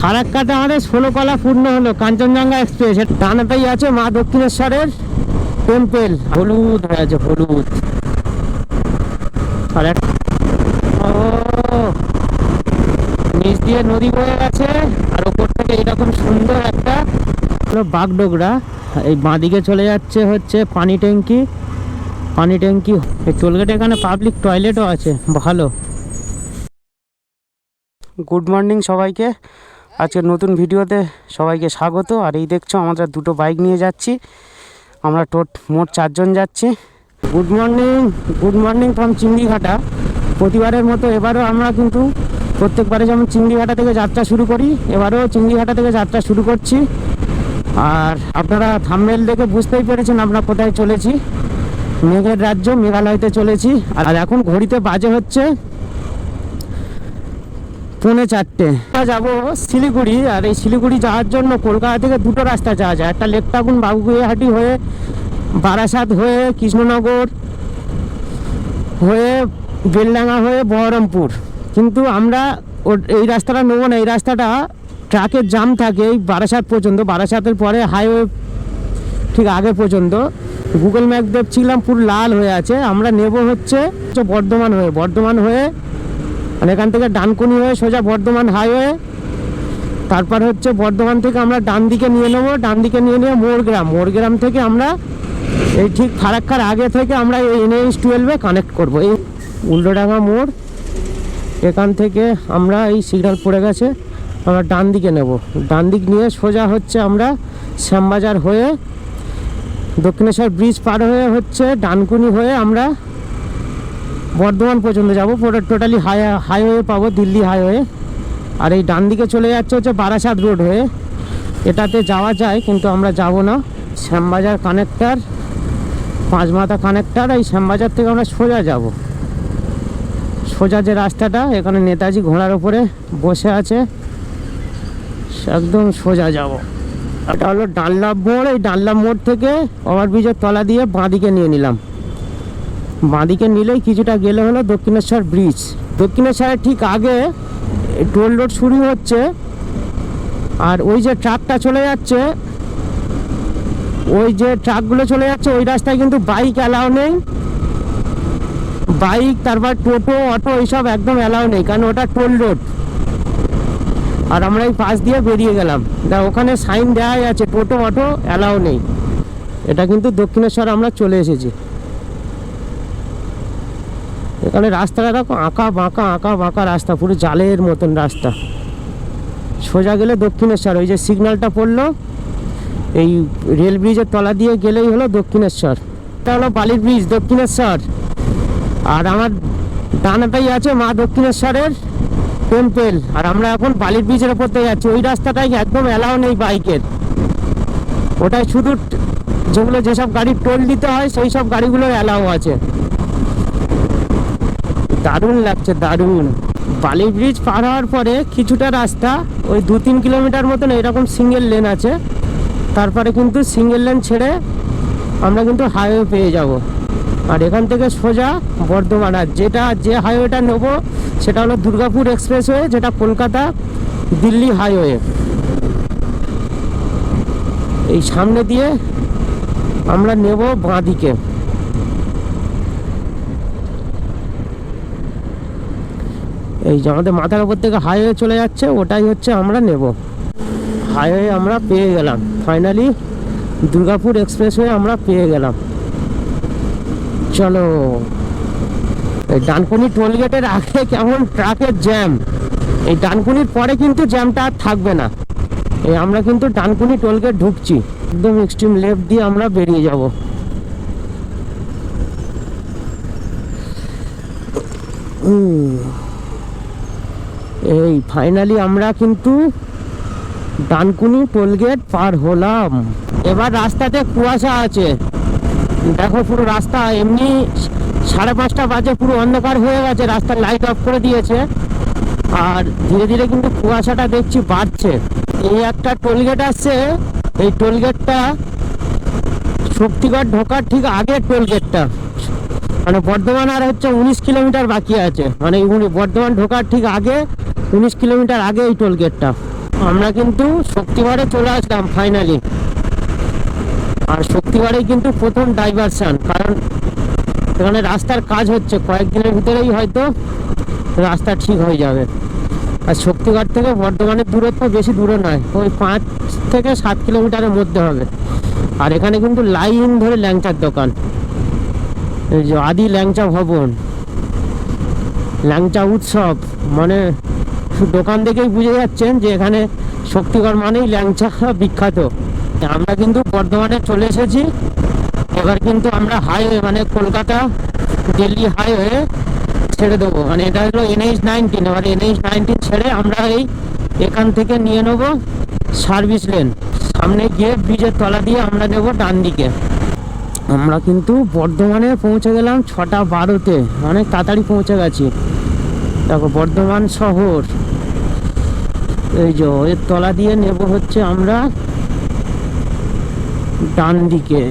ফারাক্কাতে আমাদের 16 কলা পূর্ণ হলো। কাঞ্চনজঙ্ঘা এক্সপ্রেস ডানাতেই আছে মা দক্ষিণেশ্বরের টেম্পেল, হলুদ হয়ে আছে, হলুদ। আর নিচ দিয়ে নদী বয়ে গেছে, আর ওপর থেকে এরকম সুন্দর একটা বাগডোগরা। এই বাঁদিকে চলে যাচ্ছে হচ্ছে পানি ট্যাঙ্কি। এই টোলগেটে এখানে পাবলিক টয়লেটও আছে, ভালো। গুড মর্নিং সবাইকে, আজকে নতুন ভিডিওতে সবাইকে স্বাগত। আর এই দেখছো আমরা দুটো বাইক নিয়ে যাচ্ছি, আমরা মোট 4 জন যাচ্ছি। Good morning from Chingrighata. প্রতিবারের মতো এবারও আমরা কিন্তু প্রত্যেকবারে যেমন চিংড়িঘাটা থেকে যাত্রা শুরু করি, এবারেও চিংড়িঘাটা থেকে যাত্রা শুরু করছি। আর আপনারা থাম্বনেল দেখে বুঝতেই পেরেছেন আমরা কোথায় চলেছি। মেঘের রাজ্য মেঘালয়তে চলেছি। আর এখন ঘড়িতে বাজে হচ্ছে 3:45। যাবো শিলিগুড়ি। আর এই শিলিগুড়ি যাওয়ার জন্য কলকাতা থেকে দুটো রাস্তা যাওয়া যায়, একটা লেকটাগুন বাবুগুড়িয়াহাটি হয়ে, বারাসাত হয়ে, কৃষ্ণনগর হয়ে, বেলডাঙ্গা হয়ে বহরমপুর। কিন্তু আমরা এই রাস্তাটা নেবো না। এই রাস্তাটা ট্রাকের জাম থাকে এই বারাসাত পর্যন্ত, বারাসাতের পরে হাইওয়ে ঠিক আগে পর্যন্ত। গুগল ম্যাপ দেখছিলাম পুরো লাল হয়ে আছে। আমরা নেব হচ্ছে বর্ধমান হয়ে মানে এখান থেকে ডানকুনি হয়ে সোজা বর্ধমান হাইওয়ে। তারপর হচ্ছে বর্ধমান থেকে আমরা ডান দিকে নিয়ে নিয়ে মোড়গ্রাম থেকে আমরা এই ঠিক ফারাক্কার আগে থেকে আমরা এই NH-12 কানেক্ট করব। এই উল্টোডাঙ্গা মোড়, এখান থেকে আমরা এই সিগন্যাল পড়ে গেছে, আমরা ডান দিকে নেব। ডান দিক নিয়ে সোজা হচ্ছে আমরা শ্যামবাজার হয়ে, দক্ষিণেশ্বর ব্রিজ পার হয়ে হচ্ছে ডানকুনি হয়ে আমরা বর্ধমান পর্যন্ত যাব। টোটালি হাইওয়ে পাবো, দিল্লি হাইওয়ে। আর এই ডান দিকে চলে যাচ্ছে হচ্ছে বারাসাত রোড হয়ে। এটাতে যাওয়া যায় কিন্তু আমরা যাব না। শ্যামবাজার কানেক্টার, পাঁচমাথা কানেক্টার, এই শ্যামবাজার থেকে আমরা সোজা যাব। সোজা যে রাস্তাটা, এখানে নেতাজি ঘোড়ার উপরে বসে আছে, একদম সোজা যাব। এটা হলো ডানলাভ মোড়। এই ডানলাভ মোড় থেকে ওভারব্রিজের তলা দিয়ে বাঁদিকে নিয়ে নিলাম। বাঁদিকে নিলেই কিছুটা গেলে হলো দক্ষিণেশ্বর ব্রিজ। দক্ষিণেশ্বরের ঠিক আগে টোল রোড শুরু হচ্ছে। আর ওই যে ট্রাকটা চলে যাচ্ছে, ওই যে ট্রাকগুলো চলে যাচ্ছে ওই রাস্তায় কিন্তু বাইক অ্যালাউ নেই। বাইক, তারপর টোটো, অটো এইসব একদম অ্যালাউ নেই, কারণ ওটা টোল রোড। আর আমরা এই পাশ দিয়ে বেরিয়ে গেলাম, ওখানে সাইন দেওয়াই আছে টোটো অটো অ্যালাউ নেই। এটা কিন্তু দক্ষিণেশ্বর আমরা চলে এসেছি। এখানে রাস্তাটা দেখো আঁকা বাঁকা রাস্তা, পুরো জালের মতন রাস্তা। সোজা গেলে দক্ষিণেশ্বর। ওই যে সিগন্যালটা পড়লো, এই রেল ব্রিজের তলা দিয়ে গেলেই হলো দক্ষিণেশ্বর। এটা হলো বালির ব্রিজ দক্ষিণেশ্বর। আর আমার ডানাটাই আছে মা দক্ষিণেশ্বরের টেম্পেল। আর আমরা এখন বালির ব্রিজের ওপর দিয়ে যাচ্ছি। ওই রাস্তাটাই একদম অ্যালাউ নেই বাইকের, ওটাই শুধু যেসব গাড়ি টোল দিতে হয় সেই সব গাড়িগুলো অ্যালাউ আছে। দারুণ লাগছে, দারুণ। বালি ব্রিজ পার হওয়ার পরে কিছুটা রাস্তা ওই 2-3 কিলোমিটার মতন এরকম সিঙ্গেল লেন আছে। তারপরে কিন্তু সিঙ্গেল লেন ছেড়ে আমরা কিন্তু হাইওয়ে পেয়ে যাব। আর এখান থেকে সোজা বর্ধমান। আর যে হাইওয়েটা নেব সেটা হলো দুর্গাপুর এক্সপ্রেসওয়ে, যেটা কলকাতা দিল্লি হাইওয়ে। এই সামনে দিয়ে আমরা নেব বাঁদিকে। এই যে আমাদের মাথার উপর থেকে হাইওয়ে চলে যাচ্ছে, ওটাই হচ্ছে আমরা নেব। হাইওয়ে আমরা পেয়ে গেলাম, ফাইনালি দুর্গাপুর এক্সপ্রেসওয়ে আমরা পেয়ে গেলাম। চলো। এই ডানকুনি টোলগেটের আগে কেমন ট্রাকের জ্যাম, এই ডানকুনির পরে কিন্তু জ্যামটা আর থাকবে না। এই আমরা কিন্তু ডানকুনি টোলগেট ঢুকছি, একদম এক্সট্রিম লেফট দিয়ে আমরা বেরিয়ে যাব। এই ফাইনালি আমরা কিন্তু ডানকুনি টোলগেট পার হলাম। এবার রাস্তাতে কুয়াশা আছে, দেখো পুরো রাস্তা এমনি 5:30 বাজে পুরো অন্ধকার হয়ে গেছে, রাস্তার লাইট অফ করে দিয়েছে। আর ধীরে ধীরে কিন্তু কুয়াশাটা দেখছি বাড়ছে। এই একটা টোলগেট আসছে, এই টোলগেটটা শক্তিগড় ঢোকার ঠিক আগে টোলগেটটা, মানে বর্ধমান আর হচ্ছে 19 কিলোমিটার বাকি আছে। মানে বর্ধমান ঢোকার ঠিক আগে 19 কিলোমিটার আগে এই টোলগেটটা। আমরা কিন্তু শক্তিগড়ে চলে আসলাম ফাইনালি। আর শক্তিগড়েই কিন্তু প্রথম ডাইভারশন, কারণ এখানে রাস্তার কাজ হচ্ছে, কয়েকদিনের ভিতরেই হয়তো রাস্তা ঠিক হয়ে যাবে। আর শক্তিগড় থেকে বর্ধমানের দূরত্ব বেশি দূরে নয়, ওই 5 থেকে 7 কিলোমিটারের মধ্যে হবে। আর এখানে কিন্তু লাইন ধরে ল্যাংচার দোকান, এই যে আদি ল্যাংচা ভবন, ল্যাংচা উৎসব, মানে দোকান দেখেই বুঝে যাচ্ছেন যে এখানে শক্তিগড় মানেই ল্যাংচা বিখ্যাত। আমরা কিন্তু বর্ধমানে চলে এসেছি। এবার কিন্তু আমরা হাইওয়ে মানে কলকাতা দিল্লি হাইওয়ে ছেড়ে দেবো, মানে এটা হলো NH-19। এবার NH-19 ছেড়ে আমরা এখান থেকে নিয়ে নেবো সার্ভিস লেন, সামনে গিয়ে ব্রিজের তলা দিয়ে আমরা নেব ডান দিকে। আমরা কিন্তু বর্ধমানে পৌঁছে গেলাম 6টা 12-তে, অনেক তাড়াতাড়ি পৌঁছে গেছি। দেখো বর্ধমান শহর, এই যে এর তলা দিয়ে নেব হচ্ছে আমরা ডান দিকে।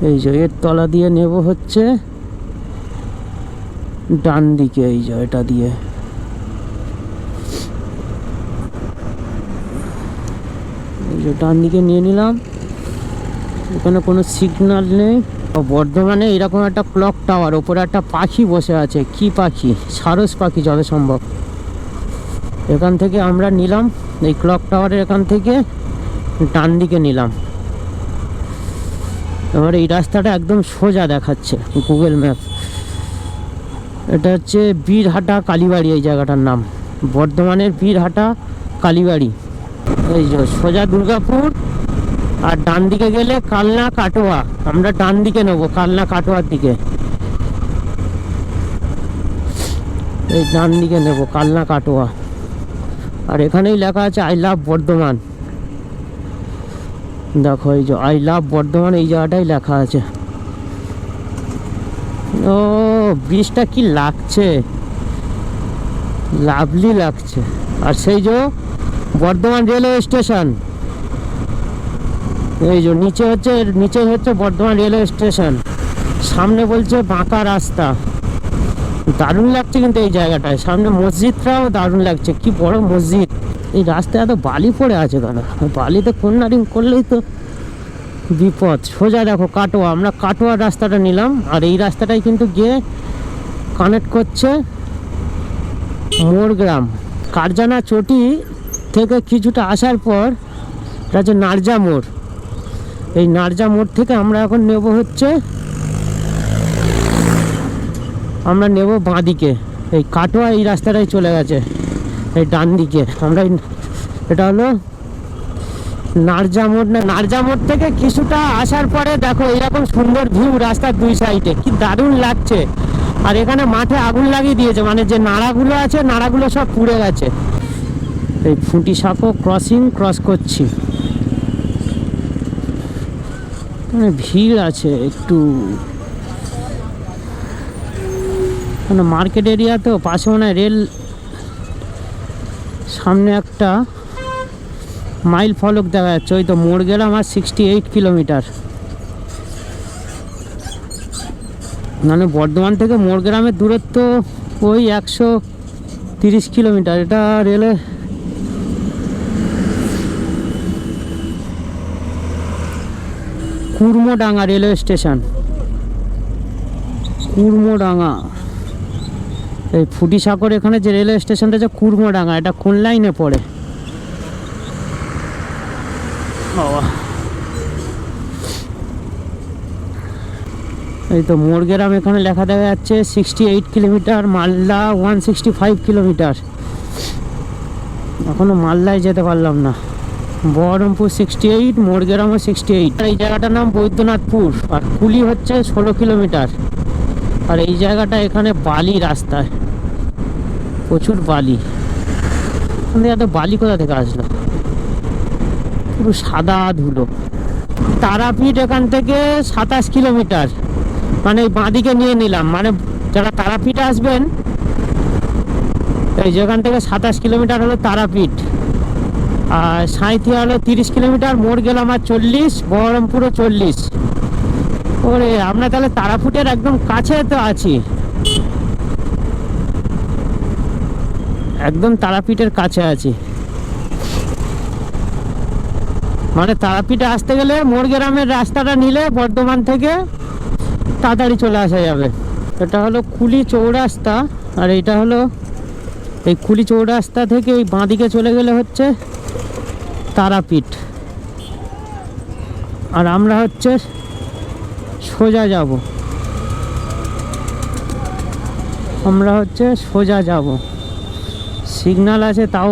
এই যে এর তলা দিয়ে নেব হচ্ছে ডান দিকে, এই যে এটা দিয়ে। এই যে ডান দিকে নিয়ে নিলাম, এখানে কোনো সিগন্যাল নেই। বর্ধমানে এরকম একটা ক্লক টাওয়ার, ওপরে একটা পাখি বসে আছে, কি পাখি, সারস পাখি যত সম্ভব। এখান থেকে আমরা নিলাম এই ক্লক টাওয়ারের এখান থেকে ডান দিকে নিলাম। এবার এই রাস্তাটা একদম সোজা দেখাচ্ছে গুগল ম্যাপ। এটা হচ্ছে বীরহাটা কালীবাড়ি, এই জায়গাটার নাম বর্ধমানের বীরহাটা কালীবাড়ি। এই যে সোজা দুর্গাপুর, আর ডান দিকে গেলে কালনা কাটোয়া। আমরা ডান দিকে নেবো কালনা কাটোয়ার দিকে, এই ডান দিকে নেব কালনা কাটোয়া। আর এখানেই লেখা আছে আই লাভ বর্ধমান। দেখো এই যে আই লাভ বর্ধমান, এই জায়গাটাই লেখা আছে। ও ব্রিজটা কি লাগছে, লাভলি লাগছে। আর সেই যে বর্ধমান রেলওয়ে স্টেশন, এই যে নিচে হচ্ছে বর্ধমান রেলওয়ে স্টেশন, সামনে বলছে বাঁকা রাস্তা। দারুণ লাগছে কিন্তু এই জায়গাটায়, সামনে মসজিদটাও দারুণ লাগছে, কি বড় মসজিদ। এই রাস্তায় এত বালি পড়ে আছে কেন, বালিতে কর্নারিং করলেই তো বিপদ। সোজা দেখো কাটোয়া, আমরা কাটোয়ার রাস্তাটা নিলাম। আর এই রাস্তাটাই কিন্তু গিয়ে কানেক্ট করছে মোরগ্রাম। কারজানা চটি থেকে কিছুটা আসার পর এটা হচ্ছে নারজা মোড়। এই নারজা মোড় থেকে আমরা এখন নেব হচ্ছে, আমরা নেব বাঁ দিকে। এই কাটোয়া এই রাস্তাটাই চলে গেছে এই ডান দিকে। আমরা এটা হলো নারজা মোড়। না, নারজা মোড় থেকে কিছুটা আসার পরে দেখো এরকম সুন্দর ভিউ রাস্তার দুই সাইডে, কি দারুণ লাগছে। আর এখানে মাঠে আগুন লাগিয়ে দিয়েছে, মানে যে নাড়াগুলো আছে নাড়াগুলো সব পুড়ে গেছে। এই ফুটি সাঁকো ক্রস করছি, মানে ভিড় আছে একটু, মানে মার্কেট এরিয়া তো, পাশে মনে হয় রেল, সামনে একটা মাইল ফলক দেখা যাচ্ছে। ওই তো মোড় গেলাম, আর 68 কিলোমিটার, মানে বর্ধমান থেকে মোড়গ্রামের দূরত্ব ওই 130 কিলোমিটার। এটা রেলে কুর্মডাঙ্গা রেলওয়ে স্টেশন, কুর্মডাঙ্গা। এই ফুটি সাঁকোর এখানে যে রেলওয়ে স্টেশনটা আছে কুর্মডাঙ্গা, এটা কোন লাইনে পড়ে? এই তো মোড়গ্রাম, এখানে লেখা দেখা যাচ্ছে 68 কিলোমিটার, মালদা 165 কিলোমিটার। এখনো মালদায় যেতে পারলাম না। বহরমপুর 68, মোড়গ্রামও 68। এই জায়গাটার নাম বৈদ্যনাথপুর। আর কুলি হচ্ছে 16 কিলোমিটার। আর এই জায়গাটা এখানে বালি রাস্তায়, প্রচুর বালি। এত বালি কোথা থেকে আসলো, পুরো সাদা ধুলো। তারাপীঠ এখান থেকে 27 কিলোমিটার, মানে বাঁদিকে নিয়ে নিলাম। মানে যারা তারাপীঠ আসবেন, এই যেখান থেকে 27 কিলোমিটার হলো তারাপীঠ। আর সাঁইথিয়া হলো 30 কিলোমিটার, মোড় গেলাম আর 40, বহরমপুরও 40। ওরে আমরা তাহলে তারাপীঠের একদম কাছে তো আছি। একদম তারাপীঠের কাছে আছি। মানে তারাপীঠে আসতে গেলে মোরগ্রামের রাস্তাটা নিলে বর্ধমান থেকে তাড়াতাড়ি চলে আসা যাবে। এটা হলো কুলি চৌরাস্তা, আর এটা হলো এই কুলি চৌরাস্তা থেকে এই বাঁদিকে চলে গেলে হচ্ছে তারাপীঠ। আর আমরা হচ্ছে সোজা যাব, সোজা যাব। সিগন্যাল আছে, তাও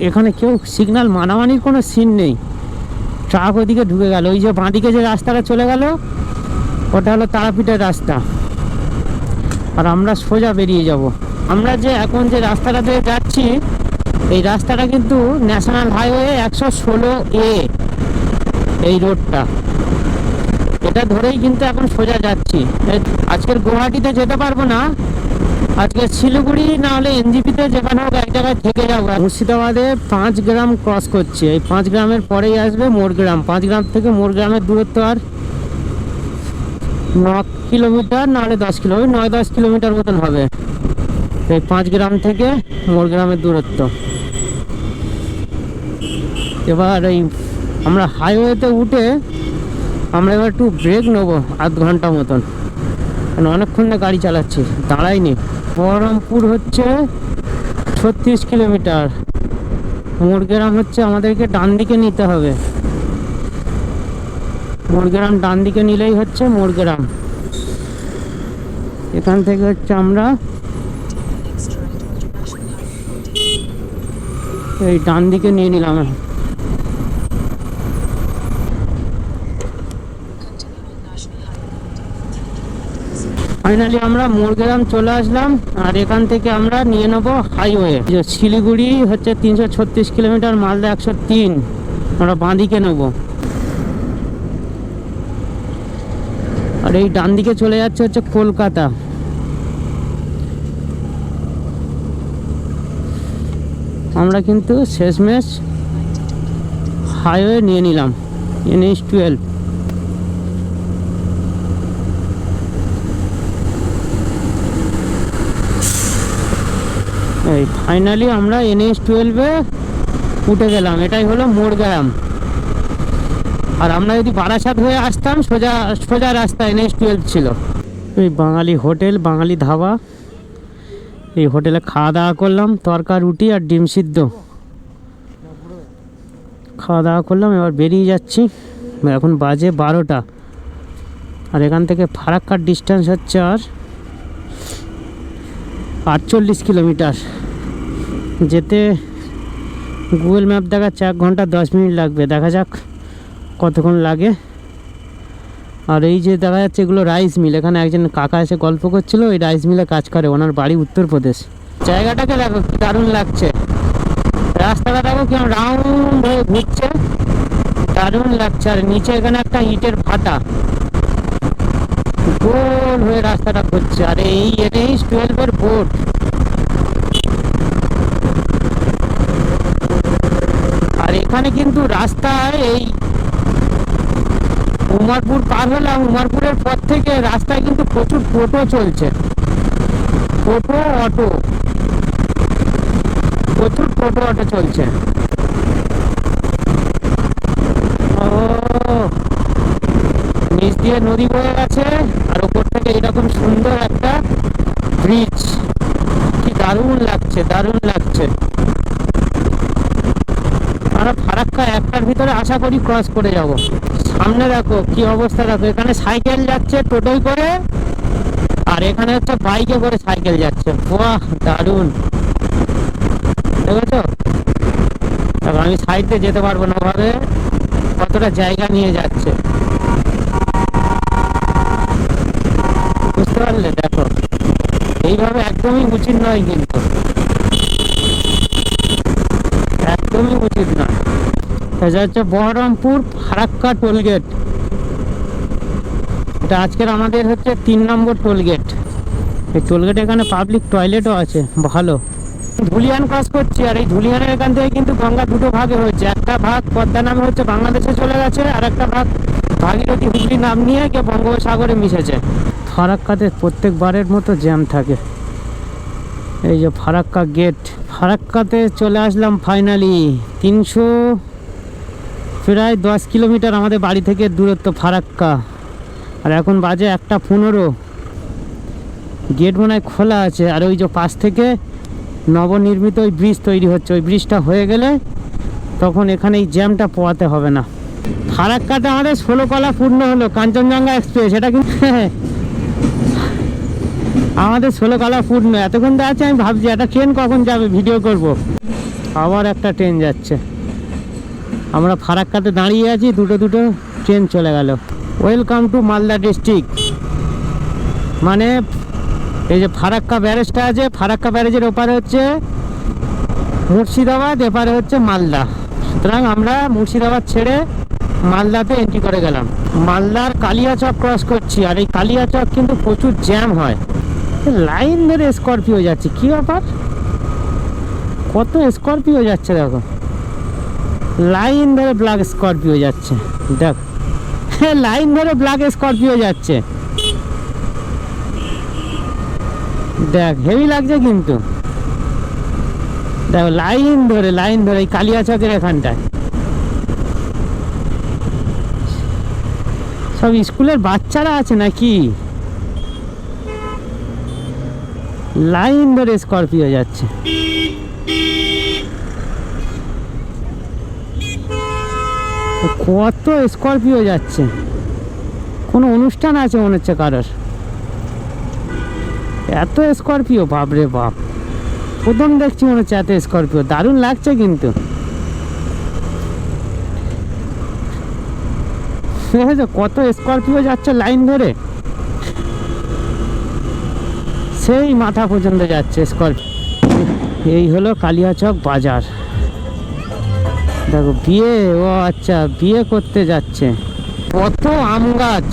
এখানে কেউ সিগন্যাল মানামানির কোনো সিন নেই। ট্রাক ওইদিকে ঢুকে গেল, ওই যে বাঁদিকে যে রাস্তাটা চলে গেল ওটা হলো তারাপীঠের রাস্তা, আর আমরা সোজা বেরিয়ে যাব। আমরা যে এখন যে রাস্তাটাতে যাচ্ছি এই রাস্তাটা কিন্তু ন্যাশনাল হাইওয়ে 116A, এই রোডটা, এটা ধরেই কিন্তু এখন সোজা যাচ্ছি। আজকের গুয়াহাটিতে যেতে পারবো না, আজকে শিলিগুড়ি না হলে এনজিপিতে যেখানে হোক এক জায়গায় থেকে যাবো। মুর্শিদাবাদে 5 গ্রাম ক্রস করছি, এই 5 গ্রামের পরেই আসবে মোরগ্রাম। 5 গ্রাম থেকে মোরগ্রামের দূরত্ব আর 9 কিলোমিটার না হলে 10 কিলোমিটার, 9-10 কিলোমিটার মতন হবে এই 5 গ্রাম থেকে মোরগ্রামের দূরত্ব। এবার এই আমরা হাইওয়েতে উঠে আমরা এবার একটু ব্রেক নেবো আধ ঘন্টা মতন, কারণ অনেকক্ষণ না গাড়ি চালাচ্ছি, দাঁড়াইনি। বহরমপুর হচ্ছে 36 কিলোমিটার, মোরগ্রাম হচ্ছে আমাদেরকে ডান দিকে নিতে হবে। মোরগ্রাম ডান দিকে নিলেই হচ্ছে মোরগ্রাম। এখান থেকে হচ্ছে আমরা এই ডান দিকে নিয়ে নিলাম। ফাইনালি আমরা মোরগ্রাম চলে আসলাম, আর এখান থেকে আমরা নিয়ে নেব হাইওয়ে। শিলিগুড়ি হচ্ছে 336 কিলোমিটার, মালদা 103, আমরা বাঁদিকে নেব। আর এই ডান দিকে চলে যাচ্ছে হচ্ছে কলকাতা। আমরা কিন্তু শেষমেশ হাইওয়ে নিয়ে নিলাম, NH12। এই ফাইনালি আমরা NH12-এ উঠে গেলাম, এটাই হলো মোরগ্রাম। আর আমরা যদি বারাসাত হয়ে আসতাম সোজা সোজা রাস্তা NH12 ছিল। এই বাঙালি হোটেল, বাঙালি ধাবা, এই হোটেলে খাওয়া দাওয়া করলাম, তরকা রুটি আর ডিম সিদ্ধ খাওয়া দাওয়া করলাম। এবার বেরিয়ে যাচ্ছি, এখন বাজে 12টা, আর এখান থেকে ফারাক্কার ডিস্টেন্স হচ্ছে আর 48 কিলোমিটার। যেতে গুগল ম্যাপ দেখাচ্ছে 1 ঘন্টা 10 মিনিট লাগবে, দেখা যাক কতক্ষণ লাগে। আর এই যে দেখা যাচ্ছে এগুলো রাইস মিল, এখানে একজন কাকা এসে গল্প করছিল, ওই রাইস মিলে কাজ করে, ওনার বাড়ি উত্তরপ্রদেশ। জায়গাটাকে দেখো কি দারুণ লাগছে, রাস্তাটা দেখো কেমন রাউন্ড হয়ে ঘুরছে, দারুণ লাগছে। আর নিচে এখানে একটা ইটের ভাটা, গোল হয়ে রাস্তাটা ঘুরছে। আর এই NH12-এর বোর্ড, আর এখানে কিন্তু রাস্তায় এই উমারপুর পার হলাম, উমারপুরের পর থেকে রাস্তায় কিন্তু প্রচুর টোটো চলছে, টোটো অটো, প্রচুর টোটো অটো চলছে। ও নিচ দিয়ে নদী বয়ে গেছে, আর ওপর থেকে এরকম সুন্দর একটা ব্রিজ, কি দারুণ লাগছে, দারুণ লাগছে। আমরা ফারাক্কা 1টার ভিতরে আশা করি ক্রস করে যাব। সামনে দেখো কি অবস্থা, দেখো এখানে সাইকেল যাচ্ছে টোটোই করে, আর এখানে হচ্ছে বাইকে করে সাইকেল যাচ্ছে। বাহ দারুণ, দেখেছো? দেখো আমি সাইডে যেতে পারবো না, ভাবে কতটা জায়গা নিয়ে যাচ্ছে, বুঝতে পারলে? দেখো এইভাবে একদমই উচিত নয়, কিন্তু একদমই উচিত নয়। এটা হচ্ছে বহরমপুর ফারাক্কা টোলগেট, এটা আজকের আমাদের হচ্ছে 3 নম্বর টোলগেট। এই টোলগেটে এখানে পাবলিক টয়লেটও আছে, ভালো। ধুলিয়ান ক্রস করছি, আর এই ধুলিয়ানের এখান থেকে কিন্তু গঙ্গা দুটো ভাগে হয়েছে, একটা ভাগ পদ্মা নামে হচ্ছে বাংলাদেশে চলে গেছে, আর একটা ভাগ ভাগীরথী হুগলি নাম নিয়ে গিয়ে বঙ্গোপসাগরে মিশেছে। ফারাক্কাতে প্রত্যেকবারের মতো জ্যাম থাকে, এই যে ফারাক্কা গেট, ফারাক্কাতে চলে আসলাম ফাইনালি। 300 প্রায় 10 কিলোমিটার আমাদের বাড়ি থেকে দূরত্ব ফারাক্কা। আর এখন বাজে 1:15। গেট মনে হয় খোলা আছে। আর ওই যে পাশ থেকে নবনির্মিত ওই ব্রিজ তৈরি হচ্ছে, ওই ব্রিজটা হয়ে গেলে তখন এখানে এই জ্যামটা পোয়াতে হবে না। ফারাক্কাতে আমাদের 16 কলা পূর্ণ হলো, কাঞ্চনজঙ্ঘা এক্সপ্রেস। এটা কিন্তু আমাদের 16 কলা পূর্ণ। এতক্ষণ তো আছে আমি ভাবছি একটা ট্রেন কখন যাবে, ভিডিও করব। আবার একটা ট্রেন যাচ্ছে। আমরা ফারাক্কাতে দাঁড়িয়ে আছি, দুটো ট্রেন চলে গেল। Welcome to Malda district. মানে এই যে ফারাক্কা ব্যারেজটা আছে, ফারাক্কা ব্যারেজের ওপারে হচ্ছে মুর্শিদাবাদ, এপারে হচ্ছে মালদা। সুতরাং আমরা মুর্শিদাবাদ ছেড়ে মালদাতে এন্ট্রি করে গেলাম। মালদার কালিয়াচক ক্রস করছি। আর এই কালিয়াচক কিন্তু প্রচুর জ্যাম হয়। লাইন ধরে স্করপিও যাচ্ছে, কি ব্যাপার? কত স্করপিও যাচ্ছে দেখো, লাইন ধরে ব্ল্যাক স্করপিও যাচ্ছে। দেখ, লাইন ধরে ব্ল্যাক স্করপিও যাচ্ছে। দেখ, হেভি লাগছে কিন্তু। দেখো লাইন ধরে এই কালিয়াচকের এখানটায় সব স্কুলের বাচ্চারা আছে নাকি? লাইন ধরে স্করপিও যাচ্ছে। কত স্করপিও যাচ্ছে, কোনো অনুষ্ঠান আছে মনে হচ্ছে কারোর। এত স্করপিও, বাপরে বাপ, প্রথম দেখছি মনে হচ্ছে এত স্করপিও। দারুণ লাগছে কিন্তু। কত স্করপিও যাচ্ছে লাইন ধরে, সেই মাথা পর্যন্ত যাচ্ছে স্করপিও। এই হলো কালিয়াচক বাজার। দেখো বিয়ে, ও আচ্ছা বিয়ে করতে যাচ্ছে। কত আম গাছ,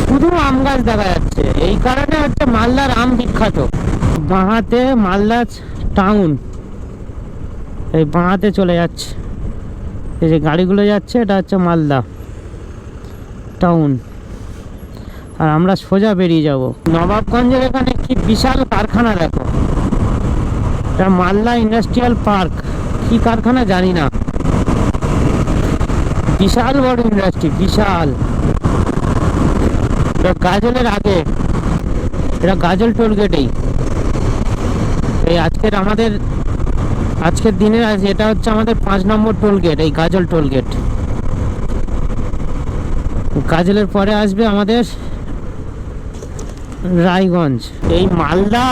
শুধু আম গাছ দেখা যাচ্ছে। এই কারণে হচ্ছে মালদার আম বিখ্যাত। বাঁহাতে মালদা টাউন, এই বাঁহাতে চলে যাচ্ছে। এই যে গাড়িগুলো যাচ্ছে, এটা হচ্ছে মালদা টাউন। আর আমরা সোজা বেরিয়ে যাব নবাবগঞ্জের। এখানে কি বিশাল কারখানা দেখো, এটা মালদা ইন্ডাস্ট্রিয়াল পার্ক। কি কারখানা জানি না, বিশাল বড় ইন্ডাস্ট্রি, বিশাল। গাজলের আগে, এটা গাজল টোলগেটেই। এই আজকের দিনের এটা হচ্ছে আমাদের 5 নম্বর টোলগেট, এই গাজল টোলগেট। গাজলের পরে আসবে আমাদের রায়গঞ্জ। এই মালদা,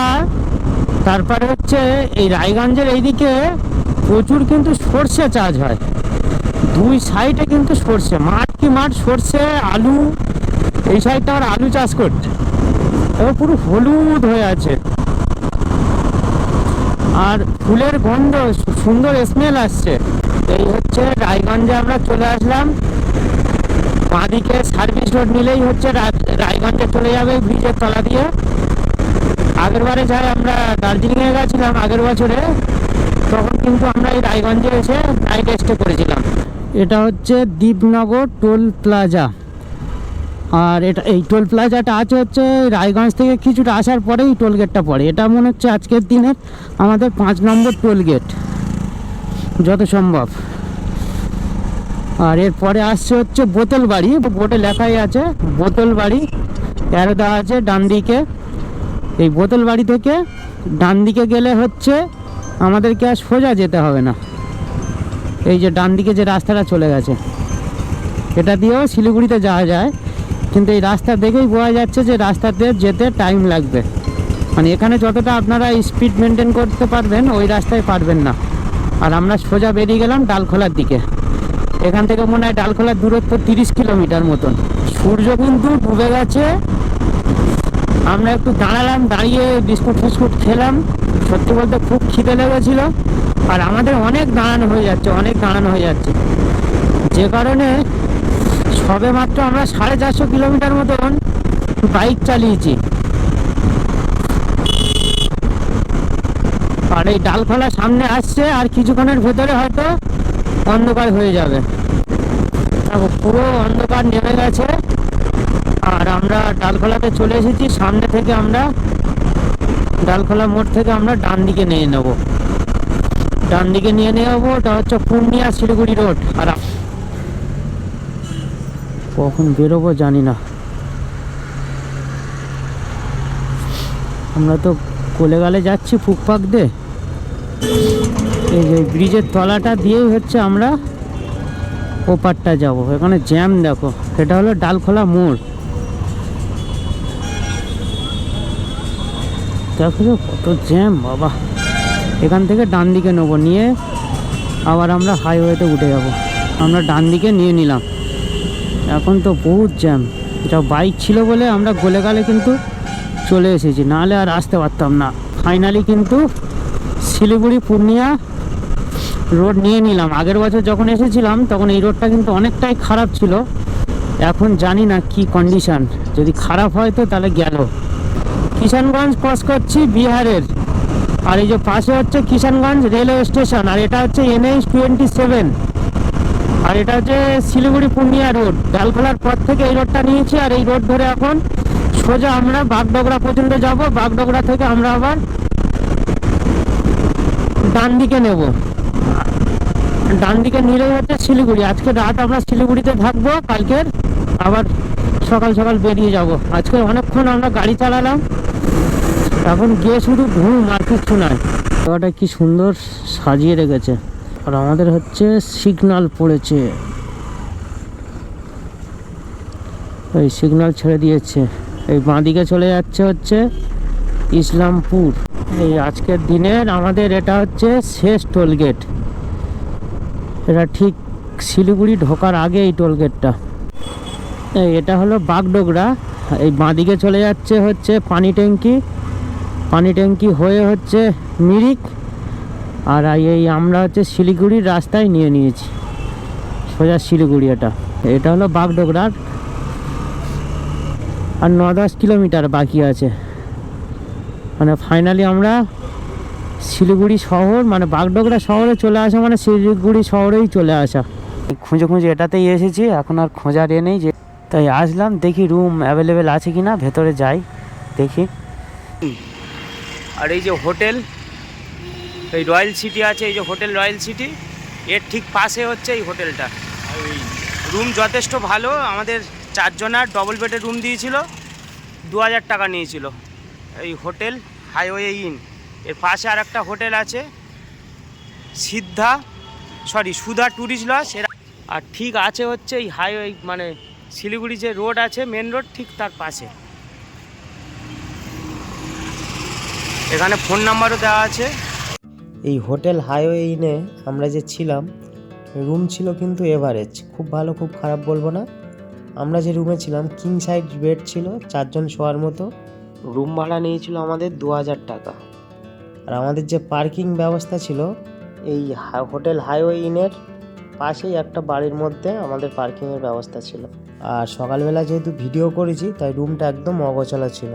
তারপরে হচ্ছে এই রায়গঞ্জের এইদিকে প্রচুর কিন্তু সর্ষে চাষ হয়। দুই সাইডে কিন্তু সর্ষে, মাঠ কি মাঠ, সর্ষে আলু। এই সাইডটা আর আলু চাষ করছে, এবার পুরো হলুদ হয়ে আছে। আর ফুলের গন্ধ, সুন্দর স্মেল আসছে। এই হচ্ছে রায়গঞ্জে আমরা চলে আসলাম। বাঁদিকে সার্ভিস রোড নিলেই হচ্ছে রায়গঞ্জে চলে যাবে, ব্রিজের তলা দিয়ে। আগের বারে যাই আমরা দার্জিলিংয়ে গেছিলাম আগের বছরে, তখন কিন্তু আমরা এই রায়গঞ্জে এসে নাইট স্টে করেছিলাম। এটা হচ্ছে দীপনগর টোল প্লাজা। আর এই টোল প্লাজাটা আছে হচ্ছে রায়গঞ্জ থেকে কিছুটা আসার পরেই টোল গেটটা পড়ে। এটা মনে হচ্ছে আজকের দিনের আমাদের 5 নম্বর টোল গেট যত সম্ভব। আর এরপরে আসছে হচ্ছে বোতলবাড়ি, বোর্ডে লেখাই আছে বোতলবাড়ি, অ্যারো দেওয়া আছে ডান দিকে। এই বোতলবাড়ি থেকে ডান দিকে গেলে হচ্ছে আমাদেরকে আর সোজা যেতে হবে না। এই যে ডান দিকে যে রাস্তাটা চলে গেছে, এটা দিয়েও শিলিগুড়িতে যাওয়া যায়। কিন্তু এই রাস্তা দেখেই বোঝা যাচ্ছে যে রাস্তাতে যেতে টাইম লাগবে। মানে এখানে যতটা আপনারা স্পিড মেনটেন করতে পারবেন, ওই রাস্তায় পারবেন না। আর আমরা সোজা বেরিয়ে গেলাম ডালখোলার দিকে। এখান থেকে মনে হয় ডালখোলার দূরত্ব 30 কিলোমিটার মতন। সূর্য কিন্তু ডুবে গেছে। আমরা একটু দাঁড়ালাম, দাঁড়িয়ে বিস্কুট ফিস্কুট খেলাম। সত্যি বলতে খুব খিদে লেগেছিল। আর আমাদের অনেক দাঁড়ানো হয়ে যাচ্ছে, যে কারণে সবে মাত্র আমরা 450 কিলোমিটার মতন বাইক চালিয়েছি। আর এই ডালখোলা সামনে আসছে, আর কিছুক্ষণের ভেতরে হয়তো অন্ধকার হয়ে যাবে। পুরো অন্ধকার নেমে গেছে। আর আমরা ডালখোলাতে চলে এসেছি। সামনে থেকে আমরা ডালখোলা মোড় থেকে আমরা ডান দিকে নিয়ে নেব, ডান দিকে নিয়ে নেবো। ওটা হচ্ছে পূর্ণিয়া শিলিগুড়ি রোড। আর কখন বেরোবো জানি না, আমরা তো কোলেগালে যাচ্ছি ফুকপাক দিয়ে। এই যে ব্রিজের তলাটা দিয়েই হচ্ছে আমরা ওপারটা যাব। এখানে জ্যাম দেখো, এটা হলো ডালখোলা মোড়। দেখো কত জ্যাম বাবা। এখান থেকে ডান দিকে নেবো, নিয়ে আবার আমরা হাইওয়েতে উঠে যাব। আমরা ডান দিকে নিয়ে নিলাম, এখন তো বহুত জ্যাম। এটা বাইক ছিল বলে আমরা গোলেগালে কিন্তু চলে এসেছি, নাহলে আর আসতে পারতাম না। ফাইনালি কিন্তু শিলিগুড়ি পূর্ণিয়া রোড নিয়ে নিলাম। আগের বছর যখন এসেছিলাম তখন এই রোডটা কিন্তু অনেকটাই খারাপ ছিল, এখন জানি না কি কন্ডিশন। যদি খারাপ হয় তো তাহলে গেল। কিষানগঞ্জ ক্রস করছি বিহারের, আর এই যে পাশে হচ্ছে কিষানগঞ্জ রেলওয়ে স্টেশন, আর এটা হচ্ছে NH-27, আর এটা হচ্ছে শিলিগুড়ি পূর্ণিয়া রোড। ডালখোলার পর থেকে এই রোডটা নিয়েছি, আর এই রোড ধরে এখন সোজা আমরা বাগডোগরা পর্যন্ত যাব। বাগডোগরা থেকে আমরা আবার ডান দিকে নেব, ডান দিকে নিলেই হচ্ছে শিলিগুড়ি। আজকে রাত আমরা শিলিগুড়িতে থাকবো, কালকের আবার সকাল সকাল বেরিয়ে যাব। আজকে অনেকক্ষণ আমরা গাড়ি চালালাম, এখন গিয়ে শুধু ঘুম আর কিছু নয়। জায়গাটা কি সুন্দর সাজিয়ে রেখেছে। আর আমাদের হচ্ছে সিগন্যাল পড়েছে, এই সিগন্যাল ছেড়ে দিয়েছে। এই বাঁদিকে চলে যাচ্ছে হচ্ছে ইসলামপুর। এই আজকের দিনের আমাদের এটা হচ্ছে শেষ টোলগেট। এটা ঠিক শিলিগুড়ি ঢোকার আগে এই টোলগেটটা। এটা হলো বাগডোগরা। এই বাঁদিকে চলে যাচ্ছে হচ্ছে পানি ট্যাঙ্কি, পানি ট্যাঙ্কি হয়ে হচ্ছে মিরিক। আর এই আমরা হচ্ছে শিলিগুড়ির রাস্তায় নিয়ে নিয়েছি সোজা শিলিগুড়ি। এটা হলো বাগডোগরার, আর 9-10 কিলোমিটার বাকি আছে। মানে ফাইনালি আমরা শিলিগুড়ি শহর, মানে বাগডোগরা শহরে চলে আসা, মানে শিলিগুড়ি শহরেই চলে আসা। খুঁজে খুঁজে এটাতেই এসেছি, এখন আর খোঁজার এ নেই। যে তাই আসলাম, দেখি রুম অ্যাভেলেবেল আছে কি না, ভেতরে যাই দেখি। আর এই যে হোটেল, এই রয়্যাল সিটি আছে, এই যে হোটেল রয়্যাল সিটি, এর ঠিক পাশে হচ্ছে এই হোটেলটা। রুম যথেষ্ট ভালো। আমাদের 4 জনার ডবল বেডের রুম দিয়েছিল, 2000 টাকা নিয়েছিল। এই হোটেল হাইওয়ে ইন, এর পাশে আর একটা হোটেল আছে সুধা ট্যুরিস্ট লজ। আর ঠিক আছে হচ্ছে এই হাইওয়ে, মানে শিলিগুড়ি যে রোড আছে মেন রোড, ঠিক তার পাশে। এখানে ফোন নাম্বারও দেওয়া আছে। এই হোটেল হাইওয়ে ইনে আমরা যে ছিলাম, রুম ছিল কিন্তু এভারেজ, খুব ভালো খুব খারাপ বলবো না। আমরা যে রুমে ছিলাম কিং সাইজ বেড ছিল, 4 জন শোয়ার মতো। রুম ভাড়া নিয়েছিল আমাদের 2000 টাকা। আর আমাদের যে পার্কিং ব্যবস্থা ছিল, এই হোটেল হাইওয়ে ইনের পাশেই একটা বাড়ির মধ্যে আমাদের পার্কিংয়ের ব্যবস্থা ছিল। আর সকালবেলা যেহেতু ভিডিও করেছি, তাই রুমটা একদম অগোছালো ছিল।